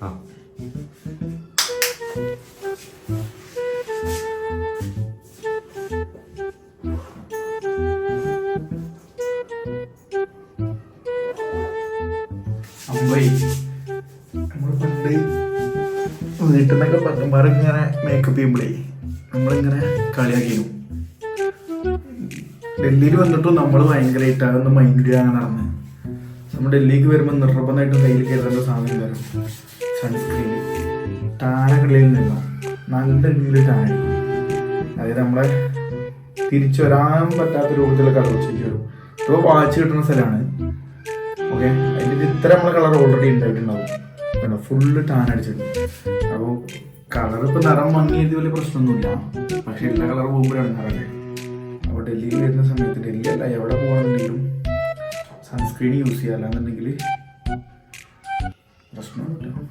അമ്പൈ നമ്മൾ പണ്ട് വീട്ടിൽ നിന്നൊക്കെ പത്തന്മാരിങ്ങനെ മേക്കപ്പ് ചെയ്യുമ്പോഴേ നമ്മളിങ്ങനെ കളിയാക്കിയിരുന്നു. ഡൽഹിയിൽ വന്നിട്ടും നമ്മൾ ഭയങ്കരമായിട്ട് അതൊന്ന് മൈൻഡ് ചെയ്യാൻ നടന്ന് നമ്മൾ ഡൽഹിക്ക് വരുമ്പോൾ നിർബന്ധമായിട്ടും കയ്യിൽ കയറേണ്ട സാധനം വരും സൺസ്ക്രീൻ. ടാനകളിൽ നിന്നോ നല്ല രീതിയിൽ ടാന, അതായത് നമ്മളെ തിരിച്ചു വരാൻ പറ്റാത്ത രൂപത്തിലുള്ള കളർ ചേഞ്ച് വരും. ഇപ്പോൾ വാച്ച് കിട്ടുന്ന സ്ഥലമാണ്. ഓക്കെ, അതിൻ്റെ ഇത്ര നമ്മളെ കളർ ഓൾറെഡി ഉണ്ടായിട്ടുണ്ടാവും. ഫുള്ള് ടാൻ അടിച്ചിട്ടുണ്ട്. അപ്പോൾ കളർ ഇപ്പോൾ നിറം മങ്ങിയത് വലിയ പ്രശ്നമൊന്നുമില്ല, പക്ഷെ എല്ലാ കളർ പോകുമ്പോഴാണ് നിറയെ. അപ്പോൾ ഡൽഹിയിൽ വരുന്ന സമയത്ത്, ഡൽഹി അല്ല എവിടെ പോകണമെന്നുണ്ടെങ്കിലും സൺസ്ക്രീൻ യൂസ് ചെയ്യുക, അല്ലാന്നുണ്ടെങ്കിൽ പ്രശ്നമൊന്നുമില്ല.